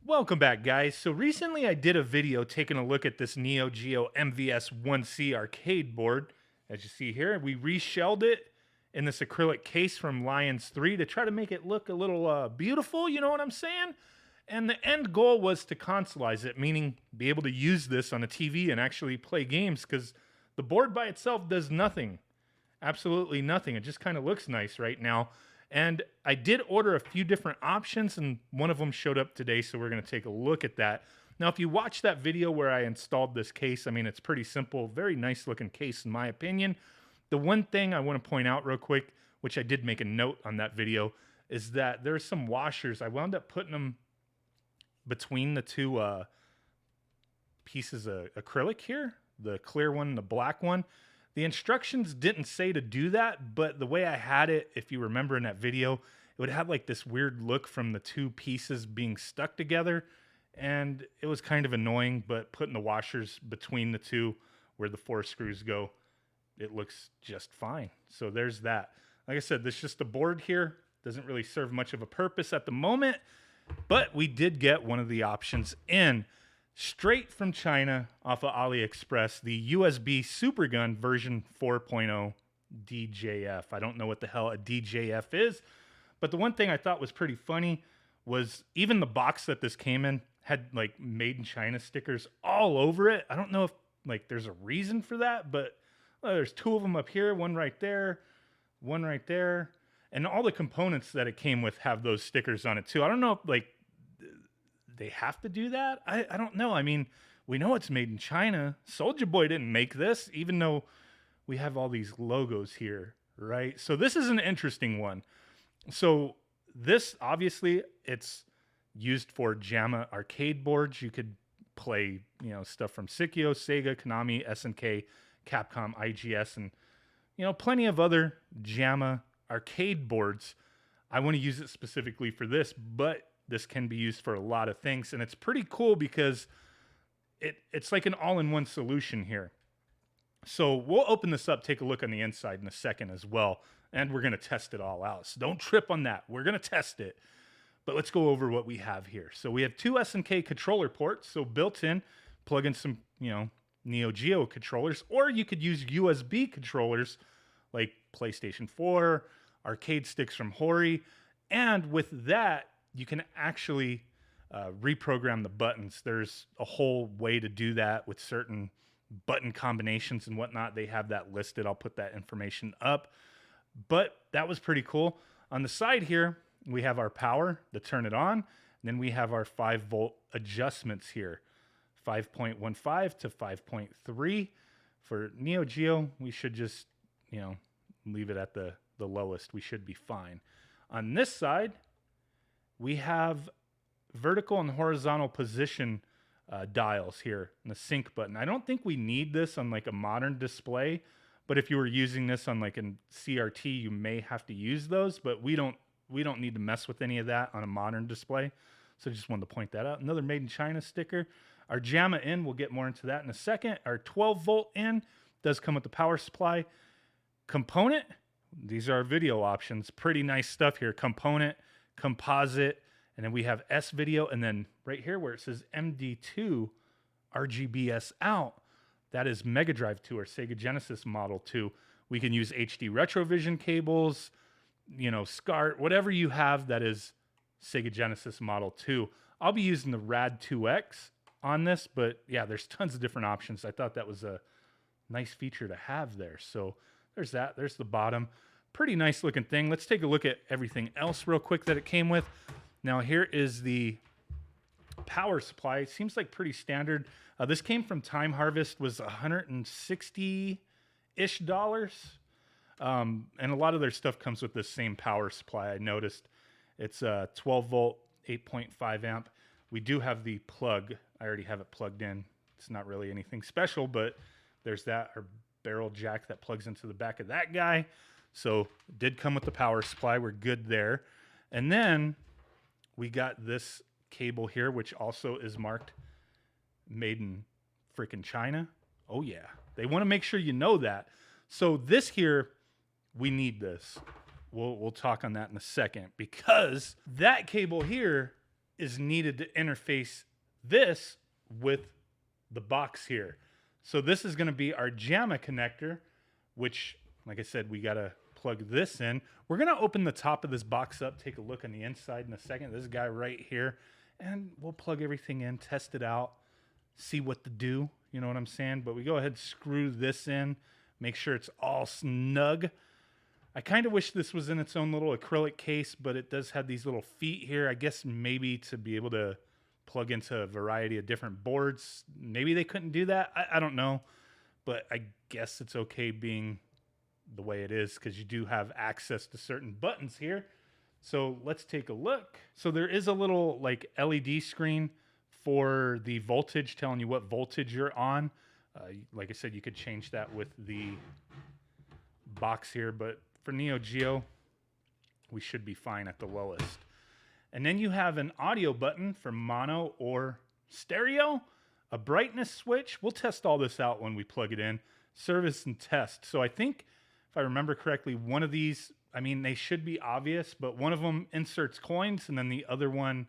Welcome back, guys. So recently I did a video taking a look at this Neo Geo MVS 1C arcade board. As you see here, we reshelled it in this acrylic case from Lions 3 to try to make it look a little beautiful, you know what I'm saying? And the end goal was to consolize it, meaning be able to use this on a TV and actually play games, because the board by itself does nothing. Absolutely nothing. It just kind of looks nice right now. And I did order a few different options, and one of them showed up today, so we're going to take a look at that. Now, if you watch that video where I installed this case, I mean, it's pretty simple, very nice looking case in my opinion. The one thing I want to point out real quick, which I did make a note on that video, is that there's some washers. I wound up putting them between the two pieces of acrylic here, the clear one and the black one. The instructions didn't say to do that, but the way I had it, if you remember in that video, it would have like this weird look from the two pieces being stuck together, and it was kind of annoying, but putting the washers between the two where the 4 screws go, it looks just fine. So there's that. Like I said, this is just a board here. Doesn't really serve much of a purpose at the moment, but we did get one of the options in. Straight from China off of Aliexpress, the USB Supergun version 4.0 DJF. I don't know what the hell a DJF is, but the one thing I thought was pretty funny was even the box that this came in had like made in China stickers all over it. I don't know if like there's a reason for that, but there's 2 of them up here, one right there, one right there. And all the components that it came with have those stickers on it too. I don't know if like they have to do that. I don't know. I mean, we know it's made in China. Soulja Boy didn't make this, even though we have all these logos here, right? So this is an interesting one. So this, obviously, it's used for JAMMA arcade boards. You could play, you know, stuff from Sikio, Sega, Konami, SNK, Capcom, IGS, and, you know, plenty of other JAMMA arcade boards. I want to use it specifically for this, but this can be used for a lot of things, and it's pretty cool because it's like an all-in-one solution here. So we'll open this up, take a look on the inside in a second as well, and we're going to test it all out. So don't trip on that. We're going to test it, but let's go over what we have here. So we have 2 SNK controller ports, so built in, plug in some, you know, Neo Geo controllers, or you could use USB controllers like PlayStation 4, arcade sticks from Hori, and with that, you can actually reprogram the buttons. There's a whole way to do that with certain button combinations and whatnot. They have that listed. I'll put that information up. But that was pretty cool. On the side here, we have our power to turn it on. And then we have our 5-volt adjustments here. 5.15 to 5.3. For Neo Geo, we should just, you know, leave it at the lowest. We should be fine. On this side, we have vertical and horizontal position dials here and the sync button. I don't think we need this on like a modern display, but if you were using this on like a CRT, you may have to use those, but we don't need to mess with any of that on a modern display. So just wanted to point that out. Another made in China sticker. Our JAMMA in, we'll get more into that in a second. Our 12-volt in does come with the power supply. Component, these are our video options. Pretty nice stuff here. Component, composite, and then we have S video, and then right here where it says MD2 RGBS out, that is Mega Drive 2 or Sega Genesis Model 2. We can use HD Retrovision cables, you know, SCART, whatever you have that is Sega Genesis Model 2. I'll be using the RAD2X on this, but yeah, there's tons of different options. I thought that was a nice feature to have there. So there's that. There's the bottom. Pretty nice looking thing. Let's take a look at everything else real quick that it came with. Now here is the power supply. It seems like pretty standard. This came from Timeharvest, was $160-ish. And a lot of their stuff comes with this same power supply. I noticed it's a 12-volt, 8.5 amp. We do have the plug. I already have it plugged in. It's not really anything special, but there's that, our barrel jack that plugs into the back of that guy. So it did come with the power supply. We're good there. And then we got this cable here, which also is marked made in freaking China. Oh yeah. They want to make sure you know that. So this here, we need this. We'll talk on that in a second, because that cable here is needed to interface this with the box here. So this is going to be our JAMMA connector, which, like I said, we got to plug this in. We're going to open the top of this box up, take a look on the inside in a second. This guy right here, and we'll plug everything in, test it out, see what to do. You know what I'm saying? But we go ahead and screw this in, make sure it's all snug. I kind of wish this was in its own little acrylic case, but it does have these little feet here. I guess maybe to be able to plug into a variety of different boards. Maybe they couldn't do that. I don't know. But I guess it's okay being the way it is because you do have access to certain buttons here. So let's take a look. So there is a little like LED screen for the voltage, telling you what voltage you're on. Like I said, you could change that with the box here, but for Neo Geo, we should be fine at the lowest. And then you have an audio button for mono or stereo, a brightness switch. We'll test all this out when we plug it in. Service and test. So I think, if I remember correctly, one of these, I mean, they should be obvious, but one of them inserts coins and then the other one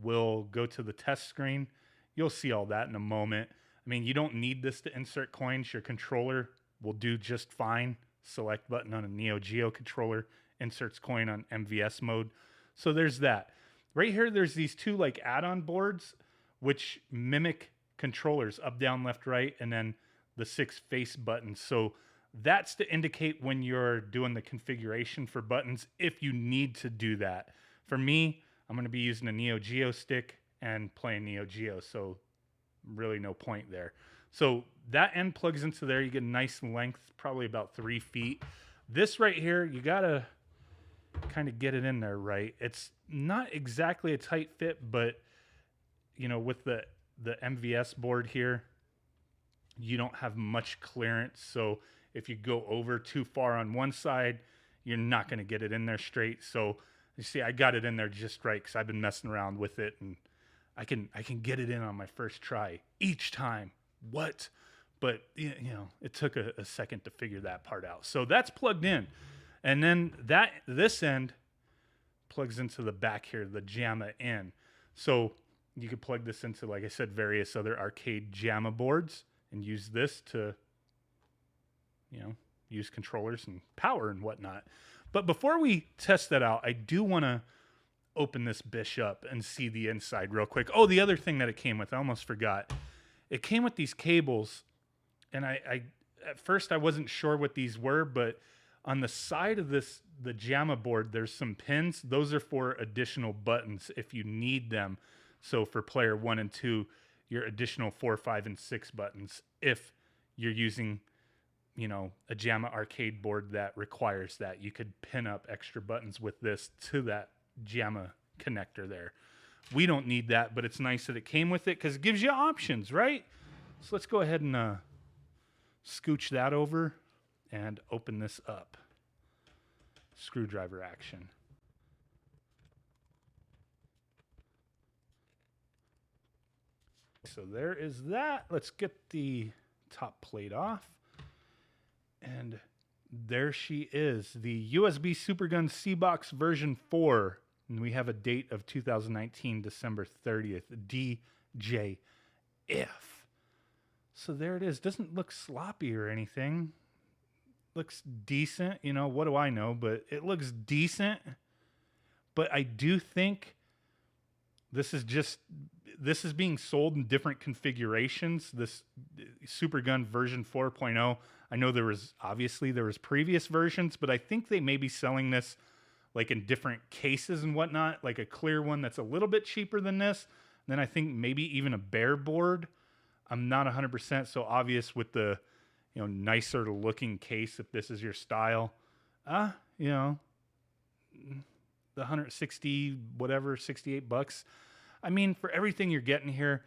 will go to the test screen. You'll see all that in a moment. I mean, you don't need this to insert coins. Your controller will do just fine. Select button on a Neo Geo controller, inserts coin on MVS mode. So there's that. Right here, there's these two like add-on boards which mimic controllers, up, down, left, right, and then the 6 face buttons. So that's to indicate when you're doing the configuration for buttons if you need to do that. For me, I'm going to be using a Neo Geo stick and playing Neo Geo, so really no point there. So that end plugs into there. You get a nice length, probably about 3 feet. This right here, you got to kind of get it in there right. It's not exactly a tight fit, but you know, with the MVS board here, you don't have much clearance. So if you go over too far on one side, you're not going to get it in there straight. So you see, I got it in there just right because I've been messing around with it, and I can get it in on my first try each time. What? But you know, it took a second to figure that part out. So that's plugged in, and then this end plugs into the back here, the JAMMA in. So you could plug this into, like I said, various other arcade JAMMA boards and use this to, you know, use controllers and power and whatnot. But before we test that out, I do want to open this bish up and see the inside real quick. Oh, the other thing that it came with, I almost forgot. It came with these cables, and I at first I wasn't sure what these were, but on the side of the JAMMA board, there's some pins. Those are for additional buttons if you need them. So for player 1 and 2, your additional 4, 5, and 6 buttons if you're using, you know, a JAMMA arcade board that requires that. You could pin up extra buttons with this to that JAMMA connector there. We don't need that, but it's nice that it came with it because it gives you options, right? So let's go ahead and scooch that over and open this up. Screwdriver action. So there is that. Let's get the top plate off. And there she is, the USB Supergun CBOX version 4. And we have a date of 2019, December 30th, DJF. So there it is. Doesn't look sloppy or anything. Looks decent. You know, what do I know? But it looks decent. But I do think this is being sold in different configurations. This Supergun version 4.0. I know there was previous versions, but I think they may be selling this like in different cases and whatnot, like a clear one that's a little bit cheaper than this. And then I think maybe even a bare board. I'm not 100% so obvious with the, you know, nicer looking case if this is your style. You know, the 160 whatever, $68. I mean, for everything you're getting here,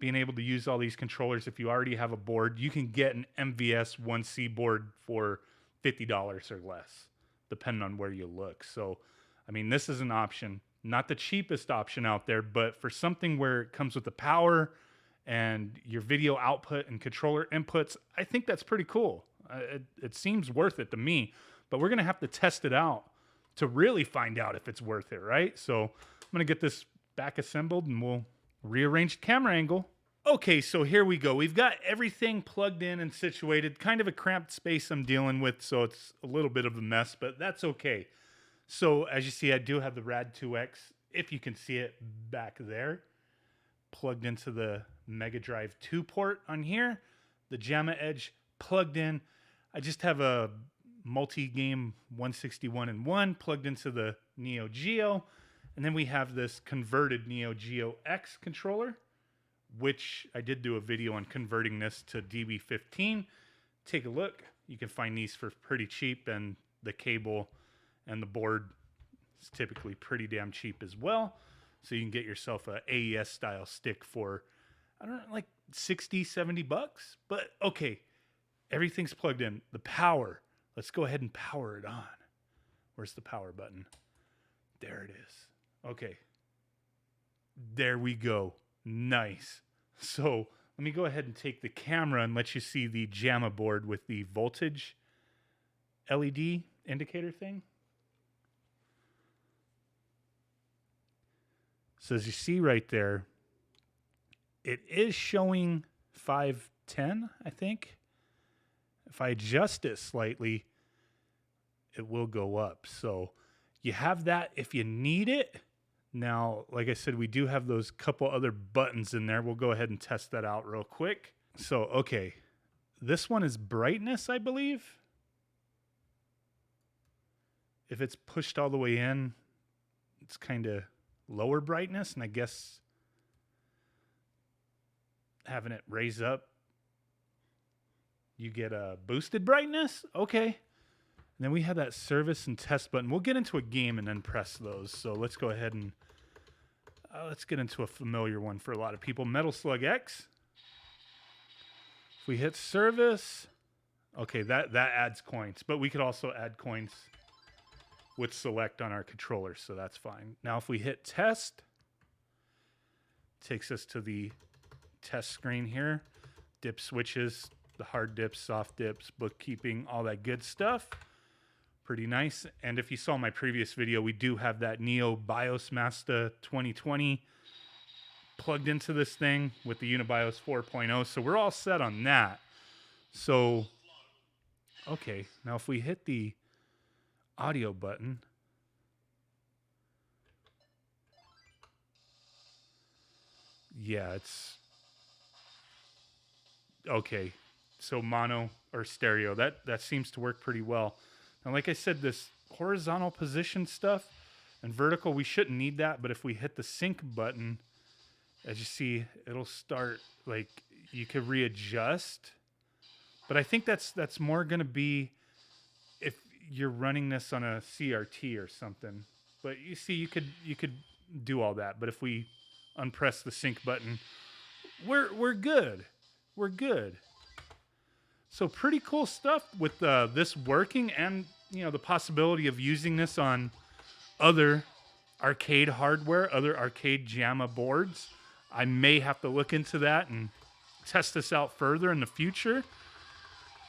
being able to use all these controllers, if you already have a board, you can get an MVS 1C board for $50 or less, depending on where you look. So, I mean, this is an option. Not the cheapest option out there, but for something where it comes with the power and your video output and controller inputs, I think that's pretty cool. It seems worth it to me, but we're going to have to test it out to really find out if it's worth it, right? So I'm going to get this back assembled and we'll rearrange the camera angle. Okay, so here we go. We've got everything plugged in and situated. Kind of a cramped space I'm dealing with, so it's a little bit of a mess, but that's okay. So as you see, I do have the Rad2X, if you can see it back there, plugged into the Mega Drive 2 port on here. The JAMMA Edge plugged in. I just have a multi-game 161 and 1 plugged into the Neo Geo. And then we have this converted Neo Geo X controller, which I did do a video on converting this to DB15. Take a look. You can find these for pretty cheap, and the cable and the board is typically pretty damn cheap as well. So you can get yourself a AES style stick for, I don't know, like 60, 70 bucks. But okay, everything's plugged in. The power, let's go ahead and power it on. Where's the power button? There it is. Okay. There we go. Nice. So let me go ahead and take the camera and let you see the JAMMA board with the voltage LED indicator thing. So as you see right there, it is showing 510, I think. If I adjust it slightly, it will go up. So you have that if you need it. Now, like I said, we do have those couple other buttons in there. We'll go ahead and test that out real quick. So, okay. This one is brightness, I believe. If it's pushed all the way in, it's kind of lower brightness. And I guess having it raise up, you get a boosted brightness. Okay. And then we have that service and test button. We'll get into a game and then press those. So let's go ahead and let's get into a familiar one for a lot of people. Metal Slug X. If we hit service, okay, that adds coins. But we could also add coins with select on our controller, so that's fine. Now if we hit test, takes us to the test screen here. Dip switches, the hard dips, soft dips, bookkeeping, all that good stuff. Pretty nice. And if you saw my previous video, we do have that Neo BIOS Master 2020 plugged into this thing with the UniBIOS 4.0. So we're all set on that. So, okay. Now if we hit the audio button, yeah, it's okay. So mono or stereo, that seems to work pretty well. Now, like I said, this horizontal position stuff and vertical, we shouldn't need that. But if we hit the sync button, as you see, it'll start, like, you could readjust. But I think that's more going to be if you're running this on a CRT or something. But you see, you could do all that. But if we unpress the sync button, we're good. We're good. So pretty cool stuff with this working, and you know, the possibility of using this on other arcade hardware, other arcade JAMMA boards. I may have to look into that and test this out further in the future.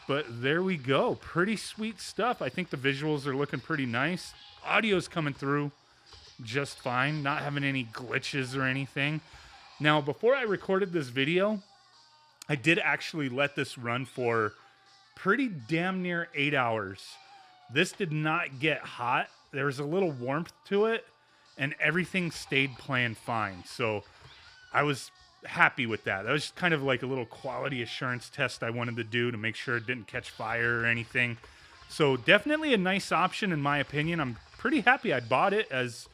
But there we go. Pretty sweet stuff. I think the visuals are looking pretty nice. Audio's coming through just fine. Not having any glitches or anything. Now, before I recorded this video, I did actually let this run for pretty damn near 8 hours. This did not get hot. There was a little warmth to it, and everything stayed playing fine. So I was happy with that. That was kind of like a little quality assurance test I wanted to do to make sure it didn't catch fire or anything. So definitely a nice option in my opinion. I'm pretty happy I bought it, as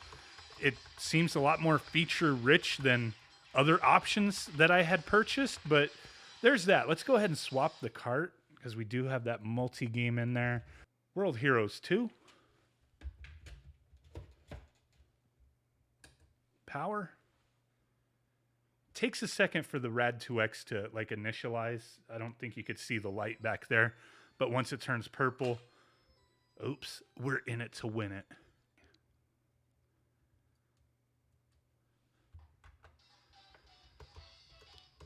it seems a lot more feature rich than other options that I had purchased. But there's that. Let's go ahead and swap the cart, because we do have that multi-game in there. World Heroes 2. Power. Takes a second for the Rad2X to like initialize. I don't think you could see the light back there. But once it turns purple, oops, we're in it to win it.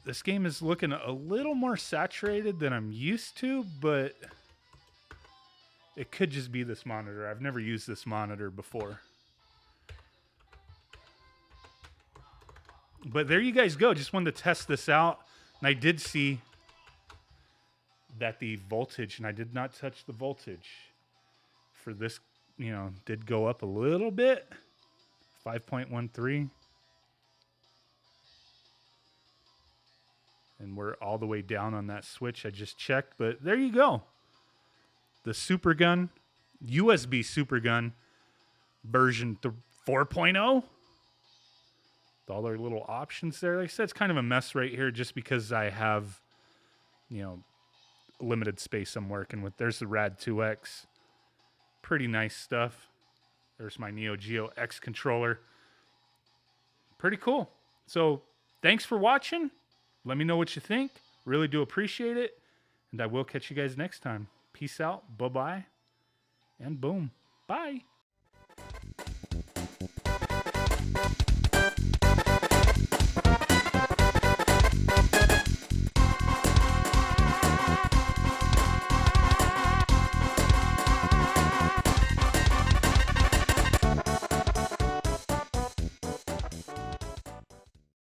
This game is looking a little more saturated than I'm used to, but it could just be this monitor. I've never used this monitor before. But there you guys go. Just wanted to test this out. And I did see that the voltage, and I did not touch the voltage for this, you know, did go up a little bit. 5.13. And we're all the way down on that switch. I just checked, but there you go. The Supergun, USB Supergun version 4.0. With all their little options there. Like I said, it's kind of a mess right here just because I have, you know, limited space I'm working with. There's the Rad 2X. Pretty nice stuff. There's my Neo Geo X controller. Pretty cool. So thanks for watching. Let me know what you think. Really do appreciate it. And I will catch you guys next time. Peace out. Bye-bye. And boom. Bye.